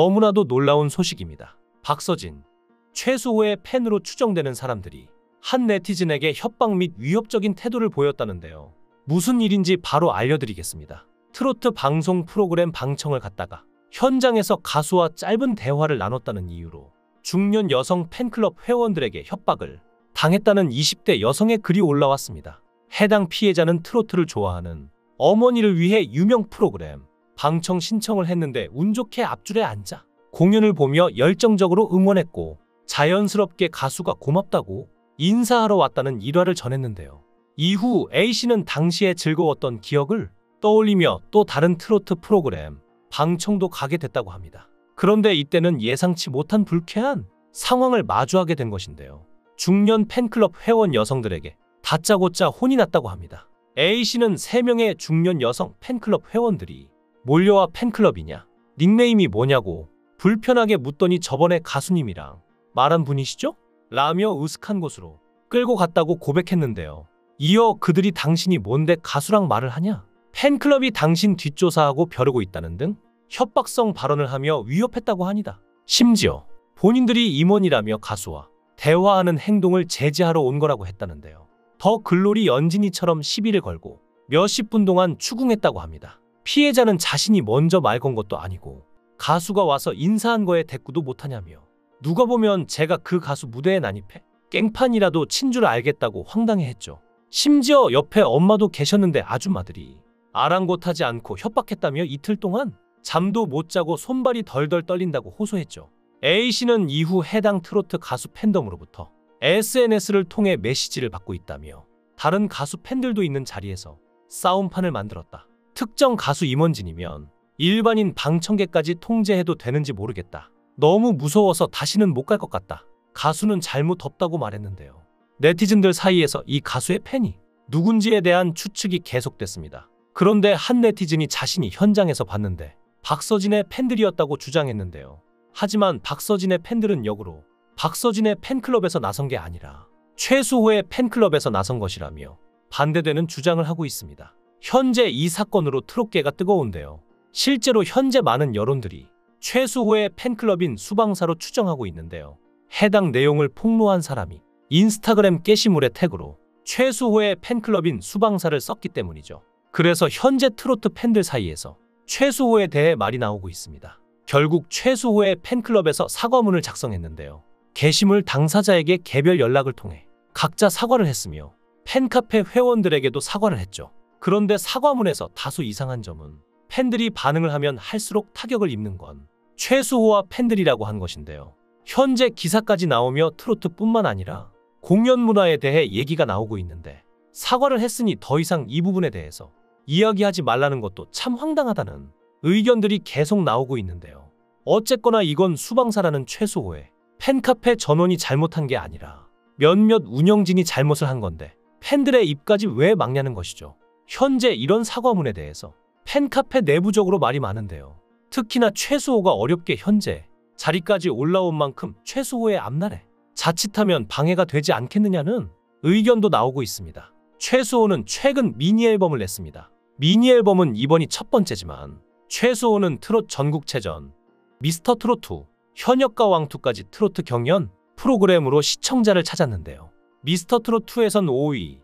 너무나도 놀라운 소식입니다. 박서진, 최수호의 팬으로 추정되는 사람들이 한 네티즌에게 협박 및 위협적인 태도를 보였다는데요. 무슨 일인지 바로 알려드리겠습니다. 트로트 방송 프로그램 방청을 갔다가 현장에서 가수와 짧은 대화를 나눴다는 이유로 중년 여성 팬클럽 회원들에게 협박을 당했다는 20대 여성의 글이 올라왔습니다. 해당 피해자는 트로트를 좋아하는 어머니를 위해 유명 프로그램 방청 신청을 했는데 운 좋게 앞줄에 앉아 공연을 보며 열정적으로 응원했고 자연스럽게 가수가 고맙다고 인사하러 왔다는 일화를 전했는데요. 이후 A씨는 당시에 즐거웠던 기억을 떠올리며 또 다른 트로트 프로그램 방청도 가게 됐다고 합니다. 그런데 이때는 예상치 못한 불쾌한 상황을 마주하게 된 것인데요. 중년 팬클럽 회원 여성들에게 다짜고짜 혼이 났다고 합니다. A씨는 3명의 중년 여성 팬클럽 회원들이 몰려와 팬클럽이냐, 닉네임이 뭐냐고 불편하게 묻더니 저번에 가수님이랑 말한 분이시죠? 라며 으슥한 곳으로 끌고 갔다고 고백했는데요. 이어 그들이 당신이 뭔데 가수랑 말을 하냐? 팬클럽이 당신 뒷조사하고 벼르고 있다는 등 협박성 발언을 하며 위협했다고 하니다. 심지어 본인들이 임원이라며 가수와 대화하는 행동을 제지하러 온 거라고 했다는데요. 더 글로리 연진이처럼 시비를 걸고 몇십 분 동안 추궁했다고 합니다. 피해자는 자신이 먼저 말 건 것도 아니고 가수가 와서 인사한 거에 대꾸도 못하냐며 누가 보면 제가 그 가수 무대에 난입해 깽판이라도 친 줄 알겠다고 황당해했죠. 심지어 옆에 엄마도 계셨는데 아줌마들이 아랑곳하지 않고 협박했다며 이틀 동안 잠도 못 자고 손발이 덜덜 떨린다고 호소했죠. A씨는 이후 해당 트로트 가수 팬덤으로부터 SNS를 통해 메시지를 받고 있다며 다른 가수 팬들도 있는 자리에서 싸움판을 만들었다. 특정 가수 임원진이면 일반인 방청객까지 통제해도 되는지 모르겠다. 너무 무서워서 다시는 못 갈 것 같다. 가수는 잘못 없다고 말했는데요. 네티즌들 사이에서 이 가수의 팬이 누군지에 대한 추측이 계속됐습니다. 그런데 한 네티즌이 자신이 현장에서 봤는데 박서진의 팬들이었다고 주장했는데요. 하지만 박서진의 팬들은 역으로 박서진의 팬클럽에서 나선 게 아니라 최수호의 팬클럽에서 나선 것이라며 반대되는 주장을 하고 있습니다. 현재 이 사건으로 트롯계가 뜨거운데요. 실제로 현재 많은 여론들이 최수호의 팬클럽인 수방사로 추정하고 있는데요. 해당 내용을 폭로한 사람이 인스타그램 게시물의 태그로 최수호의 팬클럽인 수방사를 썼기 때문이죠. 그래서 현재 트로트 팬들 사이에서 최수호에 대해 말이 나오고 있습니다. 결국 최수호의 팬클럽에서 사과문을 작성했는데요. 게시물 당사자에게 개별 연락을 통해 각자 사과를 했으며 팬카페 회원들에게도 사과를 했죠. 그런데 사과문에서 다소 이상한 점은 팬들이 반응을 하면 할수록 타격을 입는 건 최수호와 팬들이라고 한 것인데요. 현재 기사까지 나오며 트로트뿐만 아니라 공연 문화에 대해 얘기가 나오고 있는데 사과를 했으니 더 이상 이 부분에 대해서 이야기하지 말라는 것도 참 황당하다는 의견들이 계속 나오고 있는데요. 어쨌거나 이건 수방사라는 최수호의 팬카페 전원이 잘못한 게 아니라 몇몇 운영진이 잘못을 한 건데 팬들의 입까지 왜 막냐는 것이죠. 현재 이런 사과문에 대해서 팬카페 내부적으로 말이 많은데요. 특히나 최수호가 어렵게 현재 자리까지 올라온 만큼 최수호의 앞날에 자칫하면 방해가 되지 않겠느냐는 의견도 나오고 있습니다. 최수호는 최근 미니 앨범을 냈습니다. 미니 앨범은 이번이 첫 번째지만 최수호는 트롯 전국체전, 미스터 트롯2, 현역가 왕2까지 트로트 경연 프로그램으로 시청자를 찾았는데요. 미스터 트롯2에선 5위,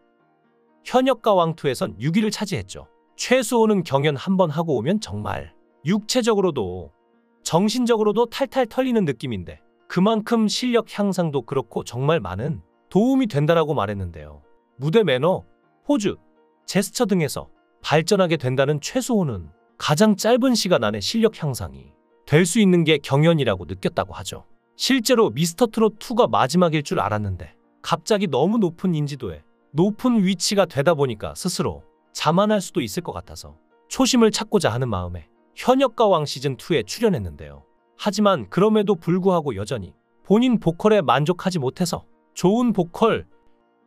현역가 왕2에선 6위를 차지했죠. 최수호는 경연 한번 하고 오면 정말 육체적으로도 정신적으로도 탈탈 털리는 느낌인데 그만큼 실력 향상도 그렇고 정말 많은 도움이 된다라고 말했는데요. 무대 매너, 포즈, 제스처 등에서 발전하게 된다는 최수호는 가장 짧은 시간 안에 실력 향상이 될 수 있는 게 경연이라고 느꼈다고 하죠. 실제로 미스터 트롯2가 마지막일 줄 알았는데 갑자기 너무 높은 인지도에 높은 위치가 되다 보니까 스스로 자만할 수도 있을 것 같아서 초심을 찾고자 하는 마음에 현역가 왕 시즌2에 출연했는데요. 하지만 그럼에도 불구하고 여전히 본인 보컬에 만족하지 못해서 좋은 보컬,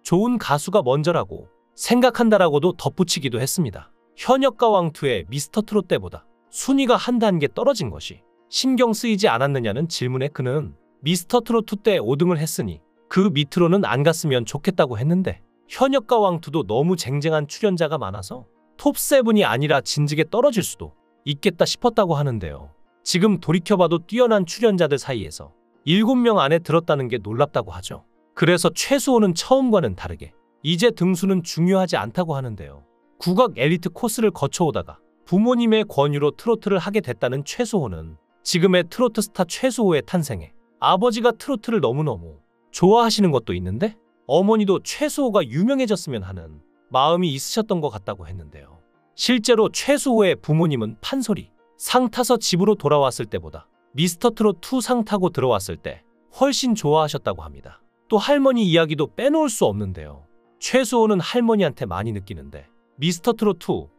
좋은 가수가 먼저라고 생각한다라고도 덧붙이기도 했습니다. 현역가 왕2의 미스터 트롯 때보다 순위가 한 단계 떨어진 것이 신경 쓰이지 않았느냐는 질문에 그는 미스터 트롯2 때 5등을 했으니 그 밑으로는 안 갔으면 좋겠다고 했는데 현역가 왕2도 너무 쟁쟁한 출연자가 많아서 톱7이 아니라 진즉에 떨어질 수도 있겠다 싶었다고 하는데요. 지금 돌이켜봐도 뛰어난 출연자들 사이에서 7명 안에 들었다는 게 놀랍다고 하죠. 그래서 최수호는 처음과는 다르게 이제 등수는 중요하지 않다고 하는데요. 국악 엘리트 코스를 거쳐오다가 부모님의 권유로 트로트를 하게 됐다는 최수호는 지금의 트로트 스타 최수호의 탄생에 아버지가 트로트를 너무너무 좋아하시는 것도 있는데 어머니도 최수호가 유명해졌으면 하는 마음이 있으셨던 것 같다고 했는데요. 실제로 최수호의 부모님은 판소리 상 타서 집으로 돌아왔을 때보다 미스터트롯2 상 타고 들어왔을 때 훨씬 좋아하셨다고 합니다. 또 할머니 이야기도 빼놓을 수 없는데요. 최수호는 할머니한테 많이 느끼는데 미스터트롯2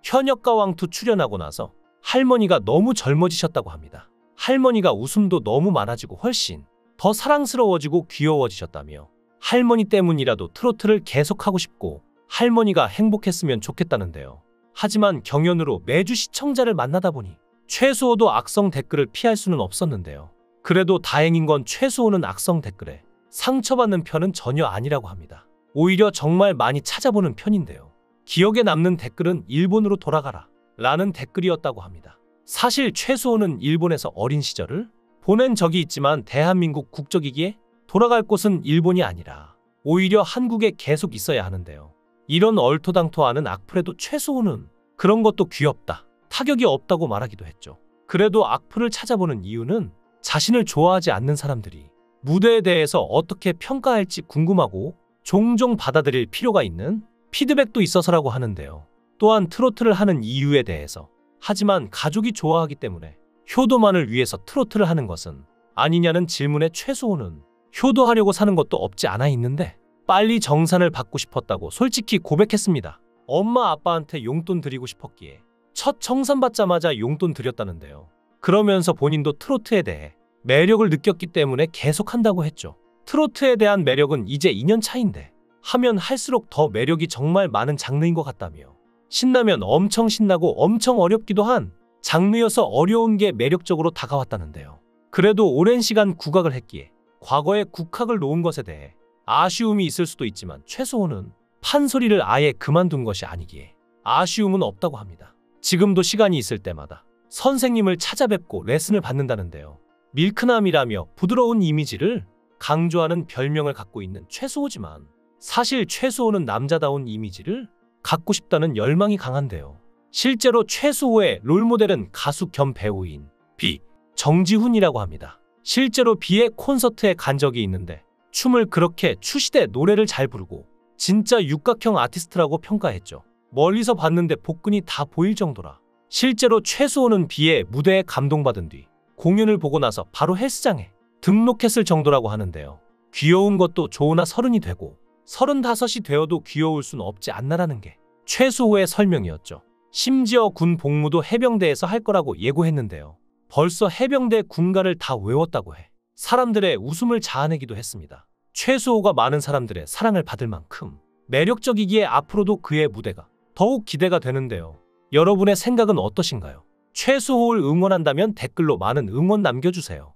현역가왕2 출연하고 나서 할머니가 너무 젊어지셨다고 합니다. 할머니가 웃음도 너무 많아지고 훨씬 더 사랑스러워지고 귀여워지셨다며 할머니 때문이라도 트로트를 계속하고 싶고 할머니가 행복했으면 좋겠다는데요. 하지만 경연으로 매주 시청자를 만나다 보니 최수호도 악성 댓글을 피할 수는 없었는데요. 그래도 다행인 건 최수호는 악성 댓글에 상처받는 편은 전혀 아니라고 합니다. 오히려 정말 많이 찾아보는 편인데요. 기억에 남는 댓글은 일본으로 돌아가라 라는 댓글이었다고 합니다. 사실 최수호는 일본에서 어린 시절을 보낸 적이 있지만 대한민국 국적이기에 돌아갈 곳은 일본이 아니라 오히려 한국에 계속 있어야 하는데요. 이런 얼토당토하는 악플에도 최수호는 그런 것도 귀엽다, 타격이 없다고 말하기도 했죠. 그래도 악플을 찾아보는 이유는 자신을 좋아하지 않는 사람들이 무대에 대해서 어떻게 평가할지 궁금하고 종종 받아들일 필요가 있는 피드백도 있어서라고 하는데요. 또한 트로트를 하는 이유에 대해서 하지만 가족이 좋아하기 때문에 효도만을 위해서 트로트를 하는 것은 아니냐는 질문에 최수호는 효도하려고 사는 것도 없지 않아 있는데 빨리 정산을 받고 싶었다고 솔직히 고백했습니다. 엄마 아빠한테 용돈 드리고 싶었기에 첫 정산 받자마자 용돈 드렸다는데요. 그러면서 본인도 트로트에 대해 매력을 느꼈기 때문에 계속한다고 했죠. 트로트에 대한 매력은 이제 2년 차인데 하면 할수록 더 매력이 정말 많은 장르인 것 같다며 신나면 엄청 신나고 엄청 어렵기도 한 장르여서 어려운 게 매력적으로 다가왔다는데요. 그래도 오랜 시간 국악을 했기에 과거에 국악을 놓은 것에 대해 아쉬움이 있을 수도 있지만 최수호는 판소리를 아예 그만둔 것이 아니기에 아쉬움은 없다고 합니다. 지금도 시간이 있을 때마다 선생님을 찾아뵙고 레슨을 받는다는데요. 밀크남이라며 부드러운 이미지를 강조하는 별명을 갖고 있는 최수호지만 사실 최수호는 남자다운 이미지를 갖고 싶다는 열망이 강한데요. 실제로 최수호의 롤모델은 가수 겸 배우인 비 정지훈이라고 합니다. 실제로 비의 콘서트에 간 적이 있는데 춤을 그렇게 추시되 노래를 잘 부르고 진짜 육각형 아티스트라고 평가했죠. 멀리서 봤는데 복근이 다 보일 정도라. 실제로 최수호는 비의 무대에 감동받은 뒤 공연을 보고 나서 바로 헬스장에 등록했을 정도라고 하는데요. 귀여운 것도 좋으나 30이 되고 35이 되어도 귀여울 순 없지 않나라는 게 최수호의 설명이었죠. 심지어 군 복무도 해병대에서 할 거라고 예고했는데요. 벌써 해병대 군가를 다 외웠다고 해 사람들의 웃음을 자아내기도 했습니다. 최수호가 많은 사람들의 사랑을 받을 만큼 매력적이기에 앞으로도 그의 무대가 더욱 기대가 되는데요. 여러분의 생각은 어떠신가요? 최수호를 응원한다면 댓글로 많은 응원 남겨주세요.